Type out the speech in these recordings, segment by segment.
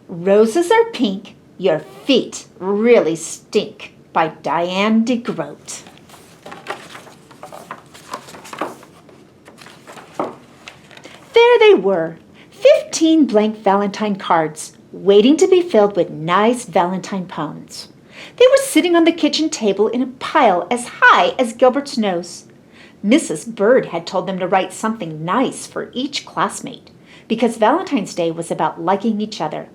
Roses are pink, your feet really stink, by Diane DeGroat. There they were, 15 blank Valentine cards, waiting to be filled with nice Valentine poems. They were sitting on the kitchen table in a pile as high as Gilbert's nose. Mrs. Bird had told them to write something nice for each classmate, because Valentine's Day was about liking each other.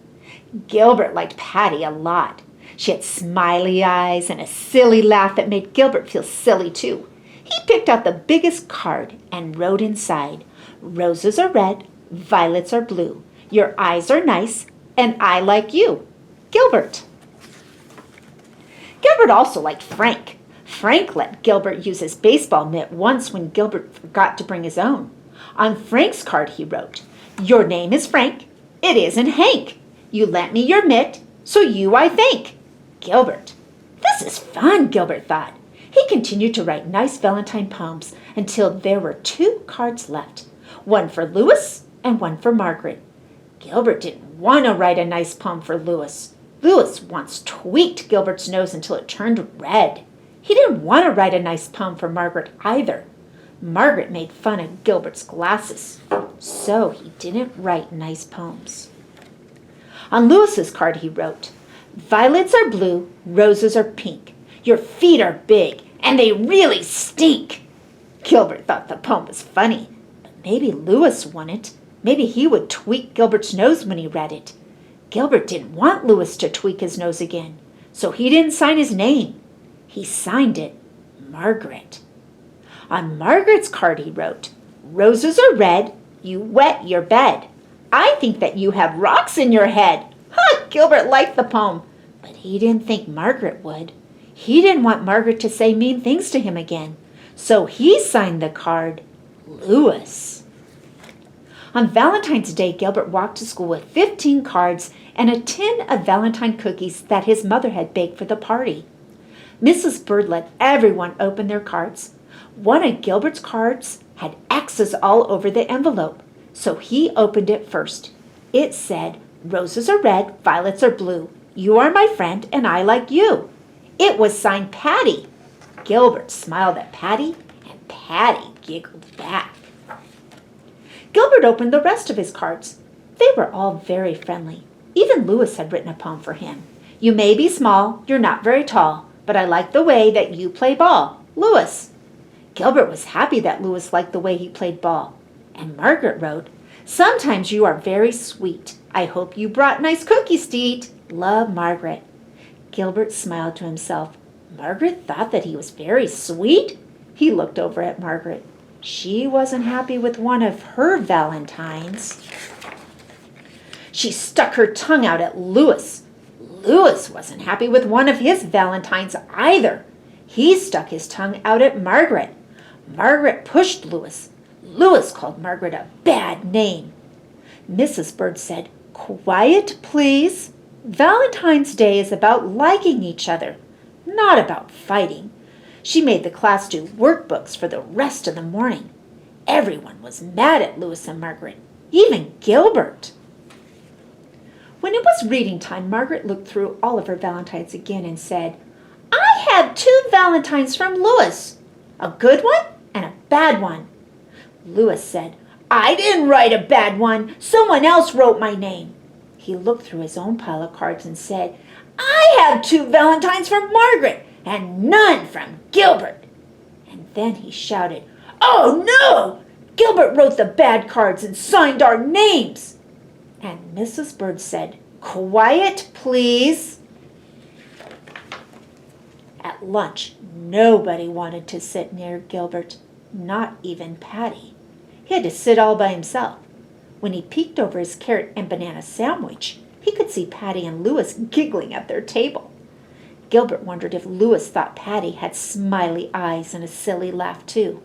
Gilbert liked Patty a lot. She had smiley eyes and a silly laugh that made Gilbert feel silly too. He picked out the biggest card and wrote inside, "Roses are red, violets are blue. Your eyes are nice, and I like you. Gilbert." Gilbert also liked Frank. Frank let Gilbert use his baseball mitt once when Gilbert forgot to bring his own. On Frank's card he wrote, "Your name is Frank. It isn't Hank. You lent me your mitt, so you I thank. Gilbert." This is fun, Gilbert thought. He continued to write nice Valentine poems until there were 2 cards left, one for Louis and one for Margaret. Gilbert didn't want to write a nice poem for Louis. Louis once tweaked Gilbert's nose until it turned red. He didn't want to write a nice poem for Margaret either. Margaret made fun of Gilbert's glasses, so he didn't write nice poems. On Louis's card he wrote, "Violets are blue, roses are pink. Your feet are big, and they really stink." Gilbert thought the poem was funny, but maybe Louis won it. Maybe he would tweak Gilbert's nose when he read it. Gilbert didn't want Louis to tweak his nose again, so he didn't sign his name. He signed it Margaret. On Margaret's card he wrote, "Roses are red, you wet your bed. I think that you have rocks in your head." Gilbert liked the poem, but he didn't think Margaret would. He didn't want Margaret to say mean things to him again, so he signed the card Louis. On Valentine's Day, Gilbert walked to school with 15 cards and a tin of Valentine cookies that his mother had baked for the party. Mrs. Bird let everyone open their cards. One of Gilbert's cards had X's all over the envelope, so he opened it first. It said, "Roses are red, violets are blue. You are my friend, and I like you." It was signed Patty. Gilbert smiled at Patty, and Patty giggled back. Gilbert opened the rest of his cards. They were all very friendly. Even Louis had written a poem for him. "You may be small, you're not very tall, but I like the way that you play ball. Louis." Gilbert was happy that Louis liked the way he played ball. And Margaret wrote, "Sometimes you are very sweet. I hope you brought nice cookies to eat. Love, Margaret." Gilbert smiled to himself. Margaret thought that he was very sweet? He looked over at Margaret. She wasn't happy with one of her valentines. She stuck her tongue out at Louis. Louis wasn't happy with one of his valentines either. He stuck his tongue out at Margaret. Margaret pushed Louis. Louis called Margaret a bad name. Mrs. Bird said, "Quiet, please. Valentine's Day is about liking each other, not about fighting." She made the class do workbooks for the rest of the morning. Everyone was mad at Louis and Margaret, even Gilbert. When it was reading time, Margaret looked through all of her valentines again and said, "I have 2 valentines from Louis, a good one and a bad one." Louis said, "I didn't write a bad one. Someone else wrote my name." He looked through his own pile of cards and said, "I have 2 valentines from Margaret and none from Gilbert." And then he shouted, "Oh no! Gilbert wrote the bad cards and signed our names." And Mrs. Bird said, "Quiet, please." At lunch, nobody wanted to sit near Gilbert, not even Patty. He had to sit all by himself. When he peeked over his carrot and banana sandwich, he could see Patty and Louis giggling at their table. Gilbert wondered if Louis thought Patty had smiley eyes and a silly laugh too.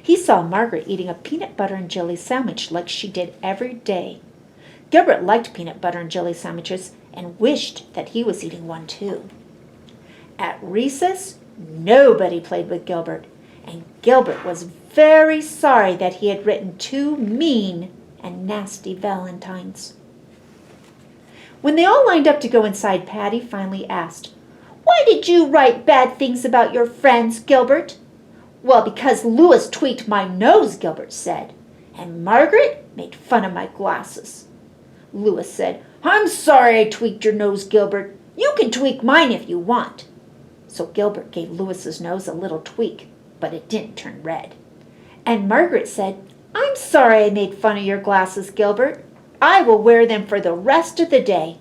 He saw Margaret eating a peanut butter and jelly sandwich like she did every day. Gilbert liked peanut butter and jelly sandwiches and wished that he was eating one too. At recess, nobody played with Gilbert, and Gilbert was very sorry that he had written 2 mean and nasty valentines. When they all lined up to go inside, Patty finally asked, "Why did you write bad things about your friends, Gilbert?" "Well, because Louis tweaked my nose," Gilbert said, "and Margaret made fun of my glasses." Louis said, "I'm sorry I tweaked your nose, Gilbert. You can tweak mine if you want." So Gilbert gave Louis's nose a little tweak, but it didn't turn red. And Margaret said, "I'm sorry I made fun of your glasses, Gilbert. I will wear them for the rest of the day."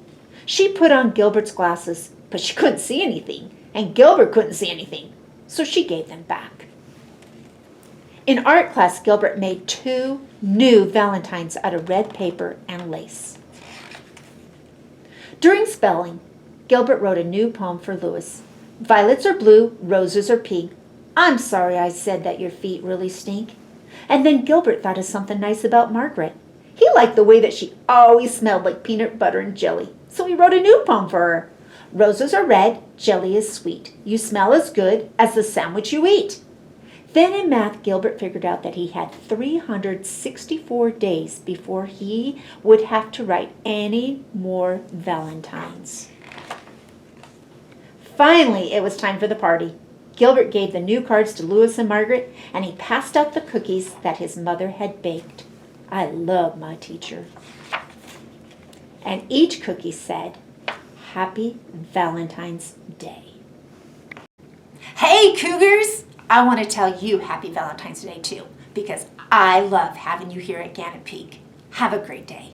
She put on Gilbert's glasses, but she couldn't see anything, and Gilbert couldn't see anything, so she gave them back. In art class, Gilbert made 2 new valentines out of red paper and lace. During spelling, Gilbert wrote a new poem for Louis. "Violets are blue, roses are pink. I'm sorry I said that your feet really stink." And then Gilbert thought of something nice about Margaret. He liked the way that she always smelled like peanut butter and jelly, so he wrote a new poem for her. "Roses are red, jelly is sweet. You smell as good as the sandwich you eat." Then in math, Gilbert figured out that he had 364 days before he would have to write any more valentines. Finally, it was time for the party. Gilbert gave the new cards to Louis and Margaret, and he passed out the cookies that his mother had baked. I love my teacher. And each cookie said, "Happy Valentine's Day." Hey, Cougars! I want to tell you Happy Valentine's Day too, because I love having you here at Gannett Peak. Have a great day.